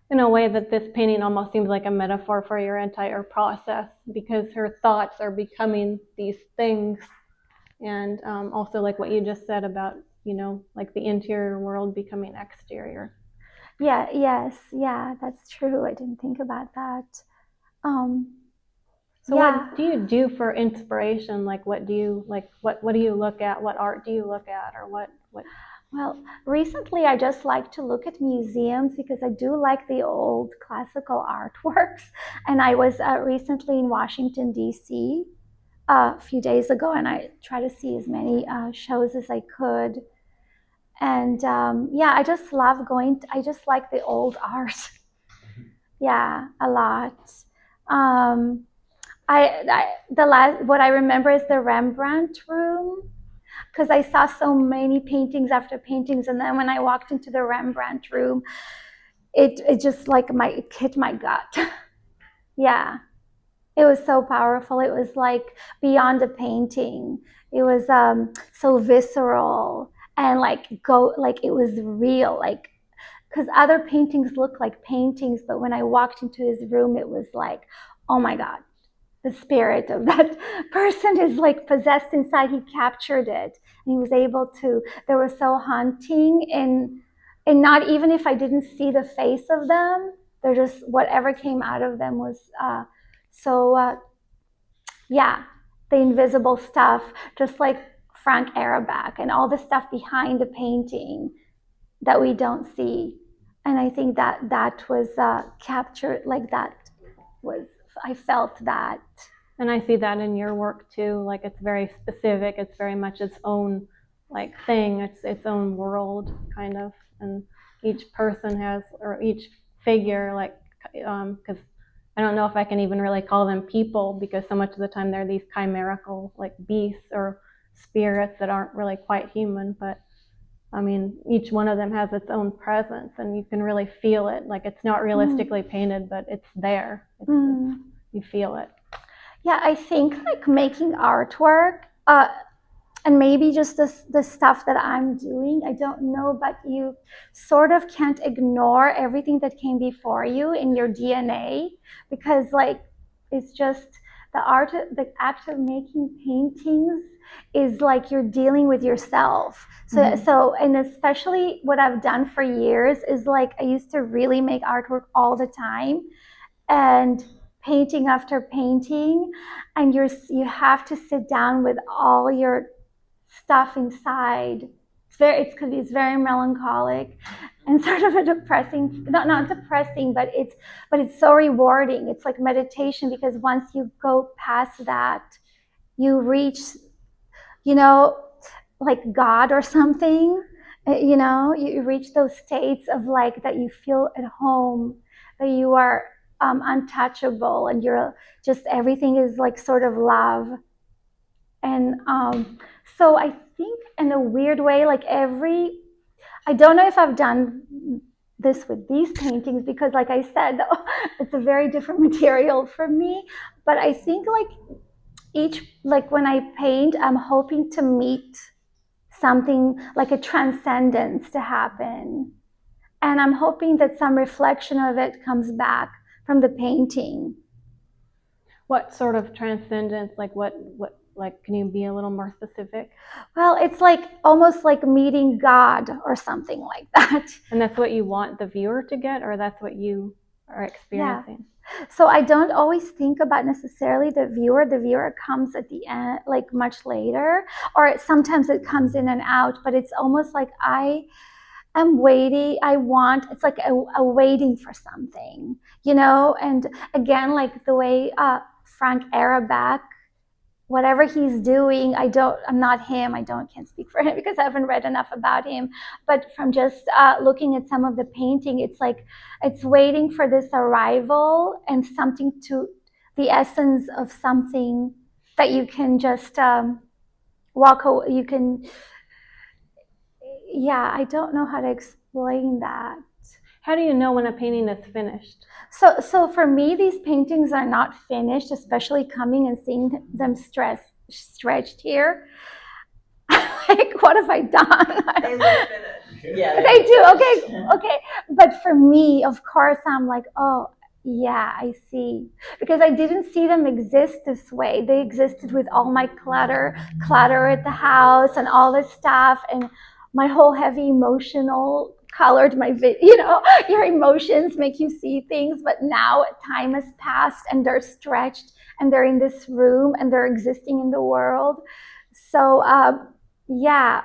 in a way that this painting almost seems like a metaphor for your entire process, because her thoughts are becoming these things. And also like what you just said about, you know, like the interior world becoming exterior. Yeah, yes, yeah, that's true. I didn't think about that. So what do you do for inspiration? Like what do you look at? What art do you look at, or what? Well, recently I just like to look at museums because I do like the old classical artworks. And I was recently in Washington, D.C. A few days ago, and I try to see as many shows as I could. And yeah, I just love going. I just like the old art. Yeah, a lot. What I remember is the Rembrandt room, because I saw so many paintings after paintings, and then when I walked into the Rembrandt room, it just like it hit my gut. Yeah, it was so powerful. It was like beyond a painting. It was so visceral, and it was real, like, because other paintings look like paintings, but when I walked into his room, it was like, oh my God, the spirit of that person is like possessed inside. He captured it, and he was able to. They were so haunting, and not even if I didn't see the face of them, they're just, whatever came out of them was So yeah, the invisible stuff, just like Frank Arabak and all the stuff behind the painting that we don't see. And I think that was captured, like that was, I felt that. And I see that in your work too. Like it's very specific. It's very much its own like thing. It's its own world kind of. And each person has, or each figure, like, because I don't know if I can even really call them people, because so much of the time they're these chimerical like beasts or spirits that aren't really quite human. But I mean, each one of them has its own presence, and you can really feel it. Like it's not realistically painted, but it's there. You feel it. Yeah, I think like making artwork, and maybe just the stuff that I'm doing, I don't know, but you sort of can't ignore everything that came before you in your DNA, because like it's just the act of making paintings is like you're dealing with yourself. So and especially what I've done for years is like I used to really make artwork all the time, and painting after painting, and you have to sit down with all your stuff inside. It's very melancholic and sort of a depressing, not depressing, but it's so rewarding. It's like meditation, because once you go past that, you reach, like God or something. You reach those states of like that you feel at home, that you are untouchable, and you're just, everything is like sort of love. And so I think in a weird way, like I don't know if I've done this with these paintings, because like I said, it's a very different material for me. But I think like when I paint, I'm hoping to meet something like a transcendence to happen. And I'm hoping that some reflection of it comes back from the painting. What sort of transcendence? Like what? Like, can you be a little more specific? Well, it's like almost like meeting God or something like that. And that's what you want the viewer to get, or that's what you are experiencing? Yeah. So I don't always think about necessarily the viewer. The viewer comes at the end, like much later, or sometimes it comes in and out, but it's almost like I'm waiting. It's like a waiting for something, and again, like the way Frank Arabak, whatever he's doing, I'm not him. Can't speak for him because I haven't read enough about him. But from just looking at some of the painting, it's like it's waiting for this arrival and something to the essence of something that you can just walk away. You can, yeah. I don't know how to explain that. How do you know when a painting is finished? So for me, these paintings are not finished, especially coming and seeing them stretched here. Like, what have I done? They look finished. Yeah, they do. Okay. But for me, of course, I'm like, oh, yeah, I see. Because I didn't see them exist this way. They existed with all my clutter at the house and all this stuff, and my whole heavy emotional colored your emotions make you see things, but now time has passed and they're stretched and they're in this room and they're existing in the world. So yeah.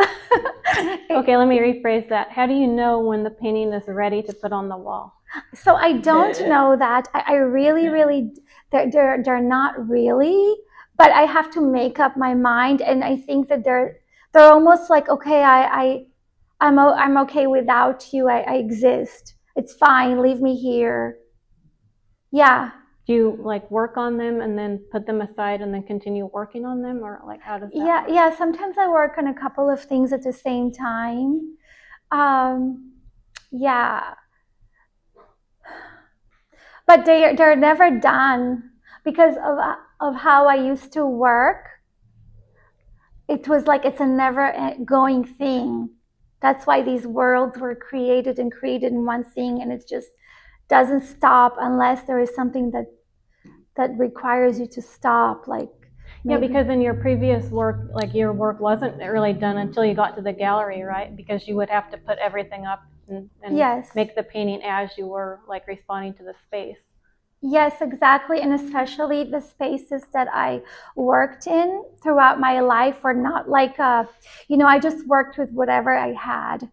Okay, let me rephrase that. How do you know when the painting is ready to put on the wall? So I don't know that. I really, they're not really, but I have to make up my mind, and I think that they're almost like, okay, I'm okay without you. I exist. It's fine. Leave me here. Yeah. Do you like work on them and then put them aside and then continue working on them, or like how does that work? Yeah. Sometimes I work on a couple of things at the same time. Yeah. But they're never done because of how I used to work. It was like it's a never going thing. That's why these worlds were created in one thing, and it just doesn't stop unless there is something that requires you to stop. Like yeah, because in your previous work, like your work wasn't really done until you got to the gallery, right? Because you would have to put everything up and yes. make the painting as you were like responding to the space. Yes, exactly. And especially the spaces that I worked in throughout my life were not like, I just worked with whatever I had.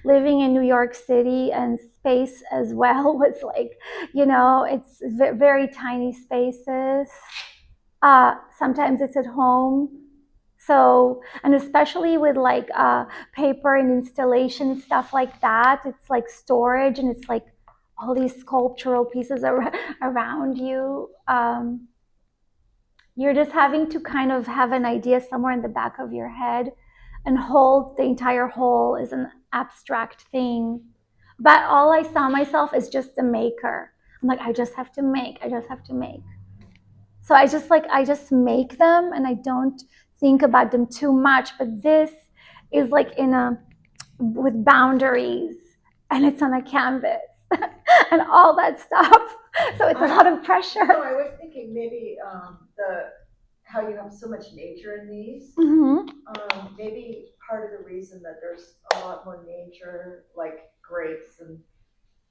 Living in New York City and space as well was like, it's very tiny spaces. Sometimes it's at home. So, and especially with like paper and installation stuff like that, it's like storage and it's like all these sculptural pieces around you. You're just having to kind of have an idea somewhere in the back of your head and hold the entire whole is an abstract thing. But all I saw myself as just a maker. I'm like, I just have to make, I just have to make. So I just make them and I don't think about them too much. But this is like with boundaries and it's on a canvas and all that stuff. So it's a lot of pressure. No, I was thinking maybe how you have so much nature in these. Maybe part of the reason that there's a lot more nature, like grapes and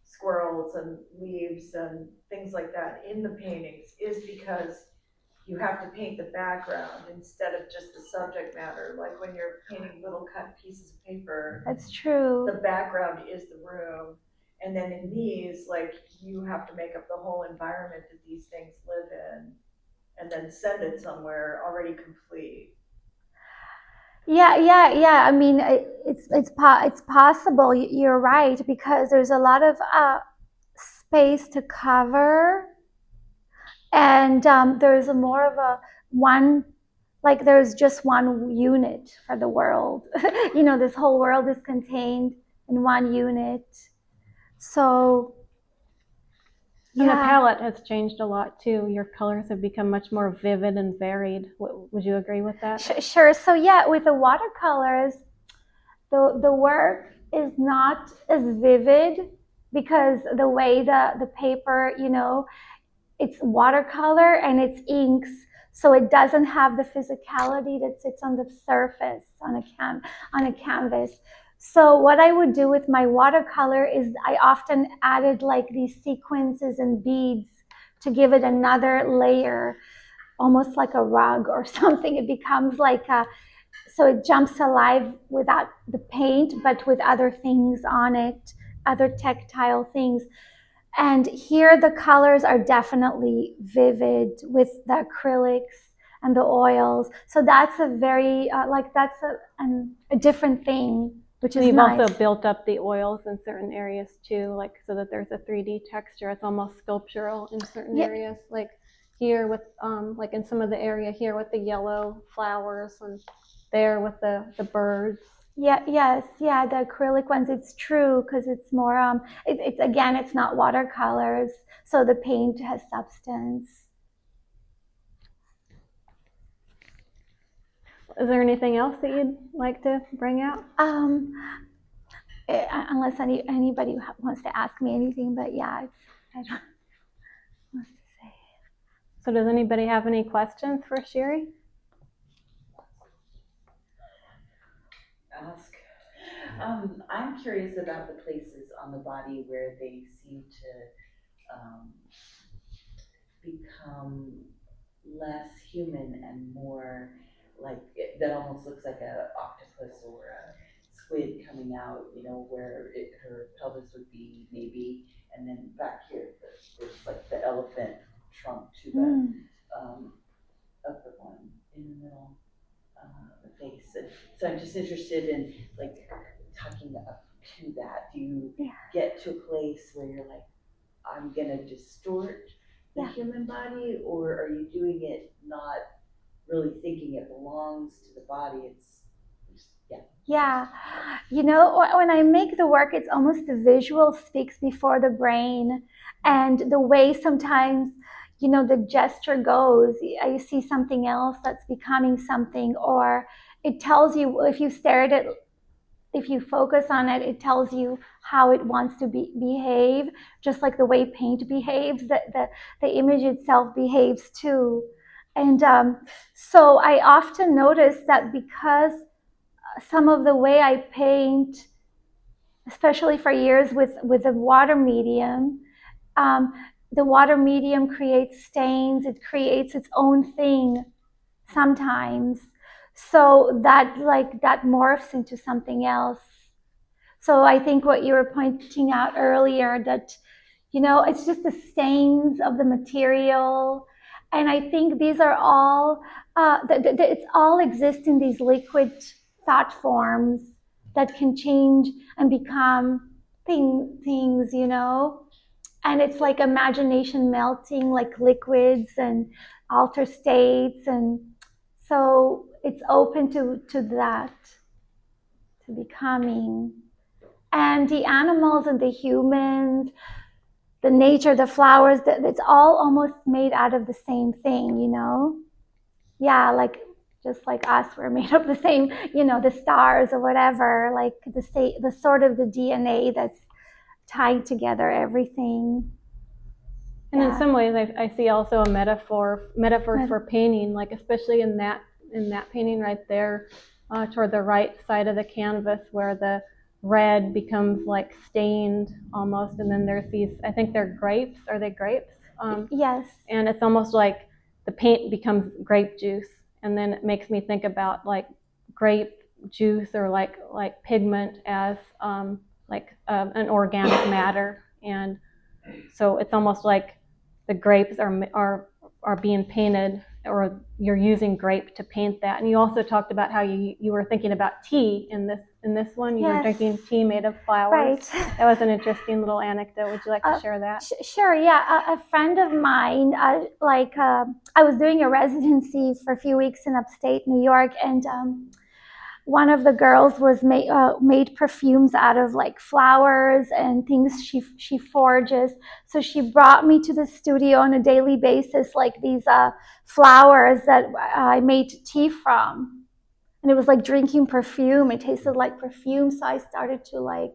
squirrels and leaves and things like that in the paintings, is because you have to paint the background instead of just the subject matter. Like when you're painting little cut pieces of paper, That's true. the background is the room. And then in these, like you have to make up the whole environment that these things live in and then send it somewhere already complete. Yeah. I mean, it's possible. You're right because there's a lot of space to cover, and there's a more of a one. Like there's just one unit for the world. This whole world is contained in one unit. So, And the palette has changed a lot too. Your colors have become much more vivid and varied. Would you agree with that? Sure. So yeah, with the watercolors, the work is not as vivid because the way the paper, it's watercolor and it's inks, so it doesn't have the physicality that sits on the surface on a canvas. So what I would do with my watercolor is I often added like these sequences and beads to give it another layer, almost like a rug or something. It becomes like so it jumps alive without the paint, but with other things on it, other tactile things. And here the colors are definitely vivid with the acrylics and the oils. So that's a very, that's a different thing, which is You've nice. also built up the oils in certain areas too, like so that there's a 3D texture. It's almost sculptural in certain areas, like here with, like in some of the area here with the yellow flowers and there with the birds. Yes, the acrylic ones, it's true because it's more, it's again, it's not watercolors, so the paint has substance. Is there anything else that you'd like to bring out? Unless anybody wants to ask me anything, but yeah, I don't know what to say. So does anybody have any questions for Shiri? Ask. I'm curious about the places on the body where they seem to become less human and more like that almost looks like an octopus or a squid coming out, where her pelvis would be maybe, and then back here there's like the elephant trunk to the upper one in the middle. The face. And so I'm just interested in like talking up to that. Do you get to a place where you're like, I'm gonna distort the human body, or are you doing it not really thinking it belongs to the body? It's when I make the work, it's almost the visual speaks before the brain, and the way sometimes the gesture goes, I see something else that's becoming something, or it tells you, if you stare at it, if you focus on it, it tells you how it wants to behave, just like the way paint behaves, the image itself behaves too. And so I often notice that because some of the way I paint, especially for years with the water medium, the water medium creates stains. It creates its own thing sometimes. So that morphs into something else. So I think what you were pointing out earlier, that, it's just the stains of the material. And I think these are all, it's all exists in these liquid thought forms that can change and become things, And it's like imagination melting like liquids and alter states. And so it's open to that, to becoming. And the animals and the humans, the nature, the flowers, it's all almost made out of the same thing, Yeah, like just like us, we're made of the same, the stars or whatever, like the sort of the DNA that's tying together everything. And in some ways, I see also a metaphors for painting, like especially in that painting right there, toward the right side of the canvas, where the red becomes like stained almost, and then there's these, I think they're grapes. Are they grapes? Yes. And it's almost like the paint becomes grape juice, and then it makes me think about like grape juice or like pigment as an organic matter, and so it's almost like the grapes are being painted, or you're using grape to paint that. And you also talked about how you were thinking about tea in this one. You were drinking tea made of flowers. Right. That was an interesting little anecdote. Would you like to share that? Sure. Yeah. A friend of mine, I was doing a residency for a few weeks in upstate New York, and one of the girls was made perfumes out of like flowers and things she forages. So she brought me to the studio on a daily basis, like these flowers that I made tea from, and it was like drinking perfume. It tasted like perfume. So I started to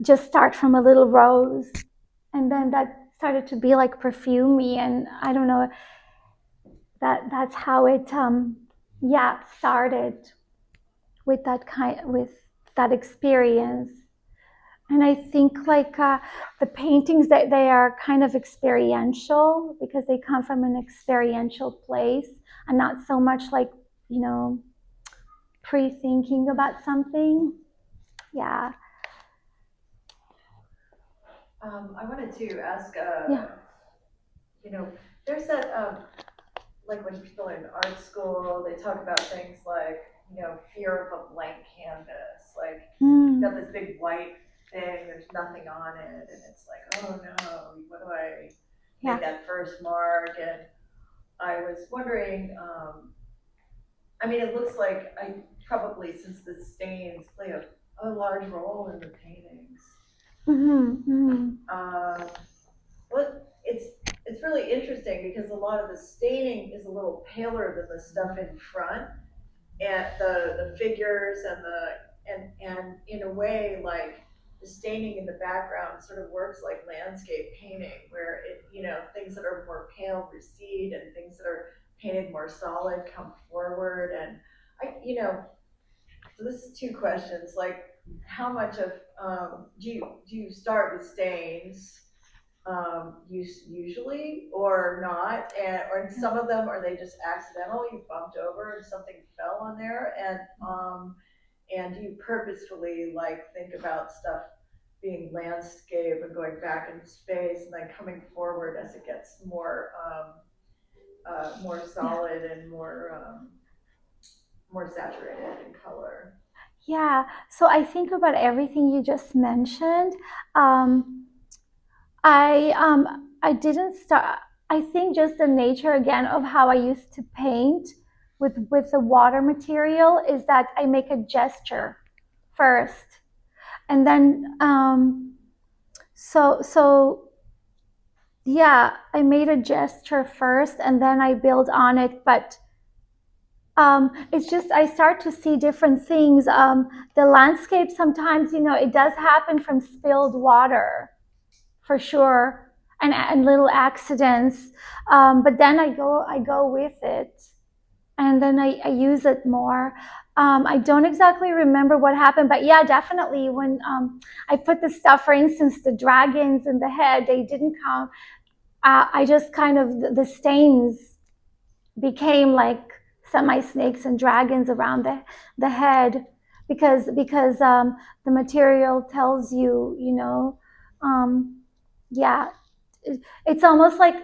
just start from a little rose, and then that started to be like perfumey, and I don't know. That's how it started with that experience. And I think like the paintings, that they are kind of experiential because they come from an experiential place and not so much like, pre-thinking about something. Yeah. I wanted to ask, Yeah. There's that, like when people are in art school, they talk about things like, fear of a blank canvas. Like, you've got this big white thing, there's nothing on it, and it's like, oh no, what do I make that first mark? And I was wondering, it looks like probably, since the stains play a large role in the paintings. Well, it's really interesting because a lot of the staining is a little paler than the stuff in front, and the figures and in a way, like the staining in the background sort of works like landscape painting, where things that are more pale recede and things that are painted more solid come forward. And so this is two questions, like how much of do you start with stains usually or not, or some of them, are they just accidental, you bumped over and something fell on there, and do you purposefully like think about stuff being landscape and going back in space and then coming forward as it gets more solid and more saturated in color? Yeah. So I think about everything you just mentioned. I didn't start. I think just the nature again of how I used to paint with the water material is that I make a gesture first, and then I made a gesture first, and then I build on it. But it's just I start to see different things. The landscape sometimes, it does happen from spilled water, for sure, and little accidents. But then I go with it, and then I use it more. I don't exactly remember what happened, but yeah, definitely when I put the stuff, for instance, the dragons in the head, they didn't come. I just kind of, the stains became like semi-snakes and dragons around the head because the material tells you, yeah, it's almost like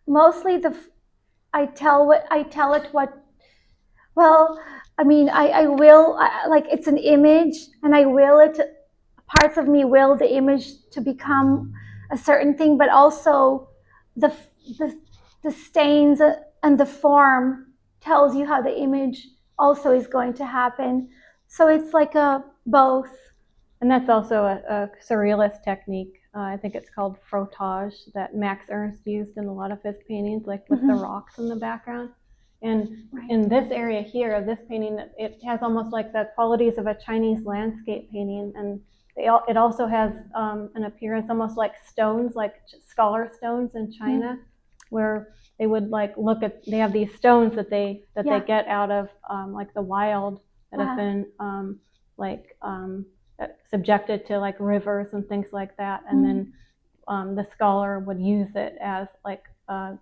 mostly I tell it what, well, I mean, I will, like, it's an image, and I will it, parts of me will the image to become a certain thing, but also the, the, the stains and the form tells you how the image also is going to happen. So it's like a both. And that's also a surrealist technique. I think it's called frottage that Max Ernst used in a lot of his paintings, like with the rocks in the background. And in this area here of this painting, it has almost like the qualities of a Chinese landscape painting. And it also has an appearance almost like stones, like scholar stones in China, where they would like look at, they have these stones that they get out of like the wild that have been subjected to like rivers and things like that. And then the scholar would use it as like a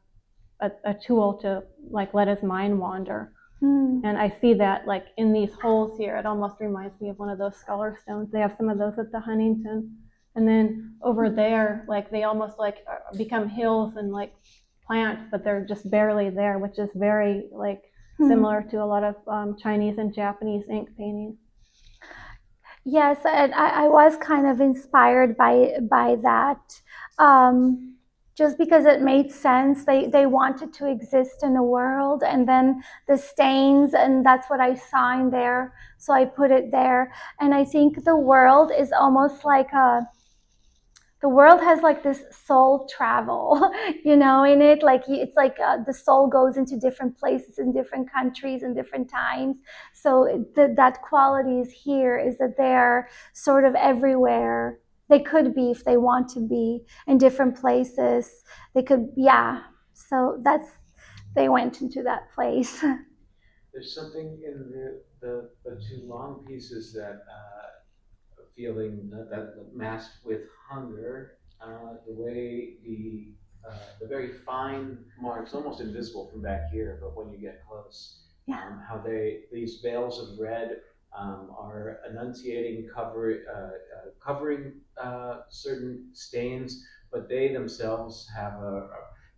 tool to like let his mind wander. And I see that like in these holes here. It almost reminds me of one of those scholar stones. They have some of those at the Huntington. And then over there, like they almost like become hills and like plants, but they're just barely there, which is very like similar to a lot of Chinese and Japanese ink paintings. Yes, and I was kind of inspired by that. Just because it made sense. They wanted to exist in a world, and then the stains, and that's what I saw in there, so I put it there. And I think the world is almost like the world has like this soul travel, in it. Like it's like the soul goes into different places in different countries and different times. So that quality is here, is that they're sort of everywhere. They could be, if they want to be, in different places. They could, yeah. So they went into that place. There's something in the two long pieces that feeling that masked with hunger, the way the very fine marks, almost invisible from back here, but when you get close, how these veils of red are enunciating, covering certain stains, but they themselves have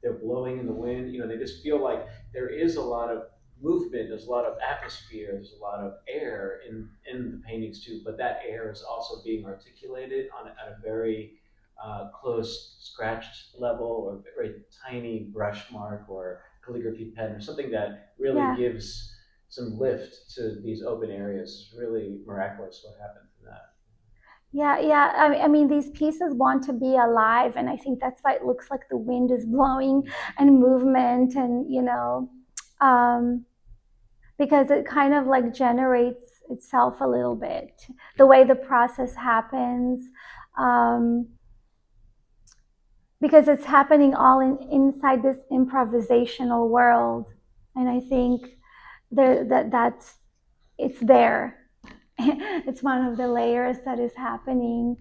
they're blowing in the wind. They just feel like there is a lot of movement, there's a lot of atmosphere, there's a lot of air in the paintings too, but that air is also being articulated at a very close scratched level, or a very tiny brush mark or calligraphy pen, or something that really gives some lift to these open areas. It's really miraculous what happened from that. Yeah. I mean, these pieces want to be alive, and I think that's why it looks like the wind is blowing and movement, and because it kind of like generates itself a little bit, the way the process happens, because it's happening all inside this improvisational world, and I think that's it's there. It's one of the layers that is happening.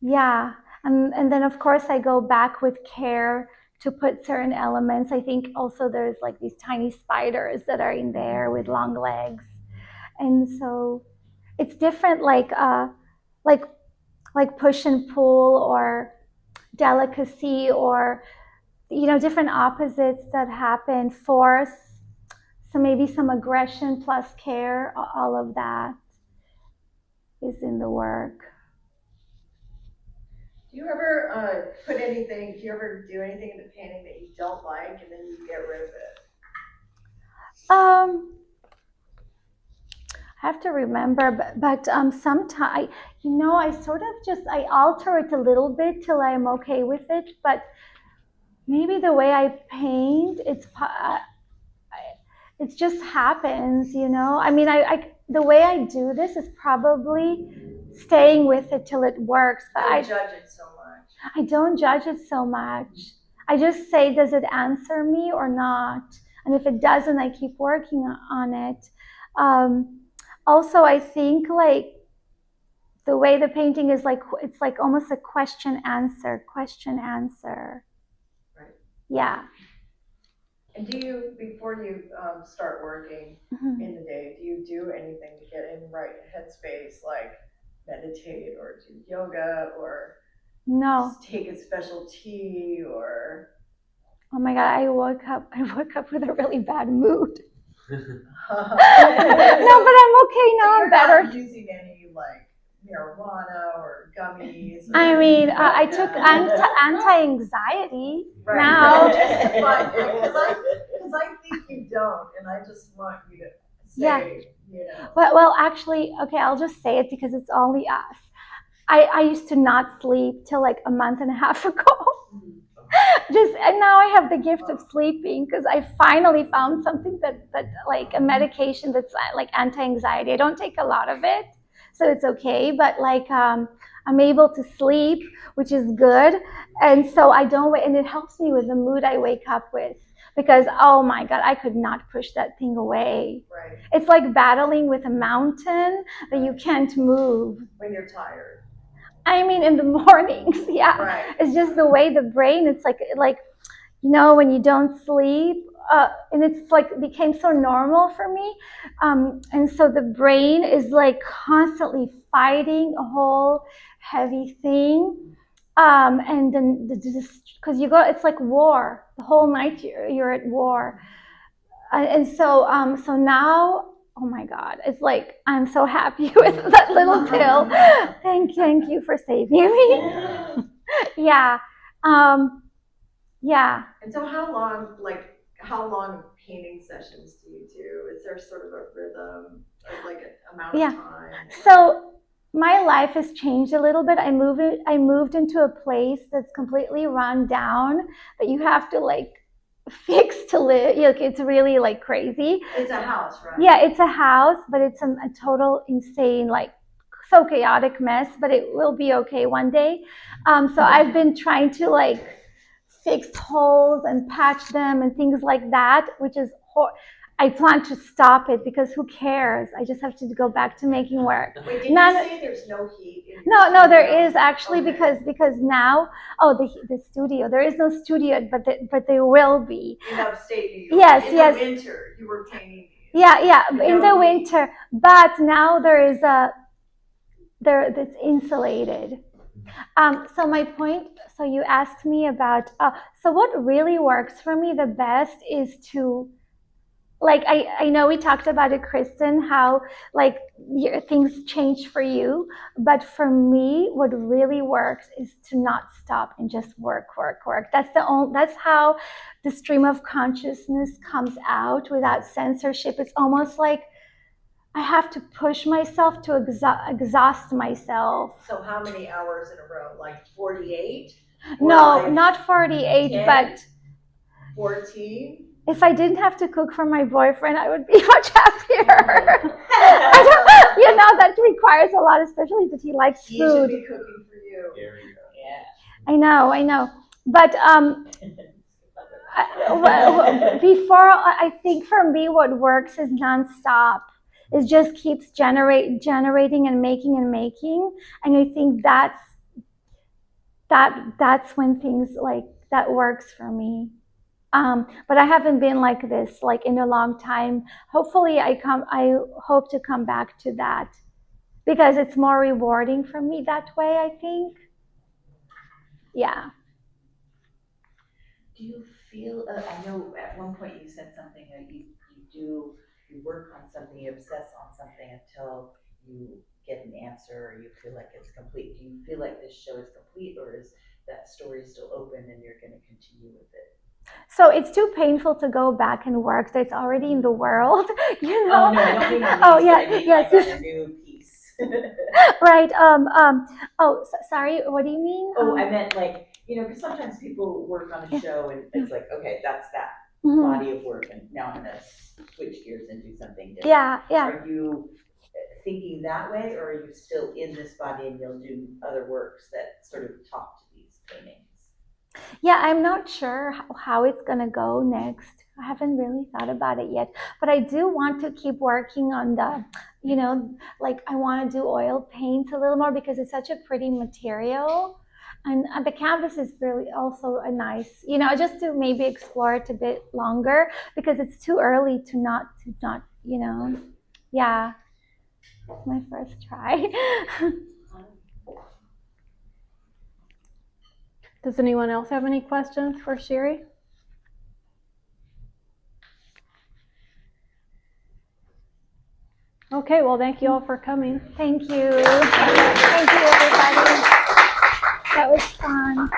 Yeah, and then of course I go back with care to put certain elements. I think also there's like these tiny spiders that are in there with long legs, and so it's different, like push and pull, or delicacy, or different opposites that happen. Force, so maybe some aggression plus care. All of that is in the work. Do you ever do you ever do anything in the painting that you don't like and then you get rid of it? I have to remember, but sometimes, I sort of I alter it a little bit till I'm okay with it, but maybe the way I paint, it just happens, I mean, the way I do this is probably staying with it till it works, but I judge it so much. I don't judge it so much. I just say, does it answer me or not? And if it doesn't, I keep working on it. Also, I think like the way the painting is like, it's like almost a question answer. Right. Yeah. And do you, before you start working in the day, do you do anything to get in right headspace, like meditate or do yoga or No. take a special tea or? Oh my God, I woke up with a really bad mood. No, but I'm okay now. I'm better. Not using any like marijuana or gummies. Or I mean, I took anti-anxiety right. now. Because I think you don't, and I just want you to say, Yeah. you know. Well, actually, okay, I'll just say it because it's only us. I used to not sleep till like a month and a half ago. And now I have the gift of sleeping because I finally found something that like a medication that's like anti-anxiety. I don't take a lot of it, so it's okay. But like I'm able to sleep, which is good, and so I don't wait, and it helps me with the mood I wake up with. Because oh my God, I could not push that thing away. Right. It's like battling with a mountain that you can't move. When you're tired. I mean, in the mornings, yeah. Right. It's just the way the brain. It's like you know, when you don't sleep, and it's like it became so normal for me, and so the brain is like constantly fighting a whole heavy thing, and then because you go, it's like war. The whole night you're at war, and so so now. Oh my God, it's like I'm so happy with that little pill. Thank you for saving me. Yeah. Yeah. And so how long painting sessions do you do? Is there sort of a rhythm or like an amount of time? So my life has changed a little bit. I moved into a place that's completely run down that you have to like fix to live. It's really like crazy. It's a house, right? Yeah, it's a house, but it's a total insane, like so chaotic mess, but it will be okay one day. So I've been trying to like fix holes and patch them and things like that, which is I plan to stop it because who cares? I just have to go back to making work. Wait, did you say there's no heat in your No, there is studio? actually Okay. because now the studio, there is no studio, but there will be. In upstate New York. Yes, in yes. the winter, you were painting. Yeah, You in know, the winter. But now it's insulated. So my point, so you asked me about, so what really works for me the best is to, like, I know we talked about it, Kristen, how like things change for you, but for me, what really works is to not stop and just work. That's how the stream of consciousness comes out without censorship. It's almost like I have to push myself to exhaust myself. So how many hours in a row? Like 48? No, like not 48, 10? but 14? if I didn't have to cook for my boyfriend, I would be much happier. That requires a lot, especially that he likes He food. should be cooking for you. There we go. Yeah. I know. But before, I think for me, what works is nonstop. It just keeps generating and making, and I think that's when things like that works for me. But I haven't been like this like in a long time. Hopefully, I hope to come back to that because it's more rewarding for me that way, I think. Yeah. Do you feel, I know at one point you said something, you work on something, you obsess on something until you get an answer or you feel like it's complete. Do you feel like this show is complete or is that story still open and you're going to continue with it? So it's too painful to go back and work that's already in the world, you know? Oh, no, I don't mean on Oh, these, yeah, but I mean yes, like on a new piece. Right. Sorry, what do you mean? Oh, I meant like, because sometimes people work on a show and it's like, okay, that's that Mhm. body of work and now I'm gonna switch gears and do something different. Yeah. Are you thinking that way or are you still in this body and you'll do other works that sort of talk to these paintings? Yeah, I'm not sure how it's gonna go next. I haven't really thought about it yet, but I do want to keep working on the, like I want to do oil paints a little more because it's such a pretty material. And the canvas is really also a nice, just to maybe explore it a bit longer because it's too early to not, yeah, it's my first try. Does anyone else have any questions for Shiri? Okay, well, thank you all for coming. Thank you. Thank you, everybody. That was fun.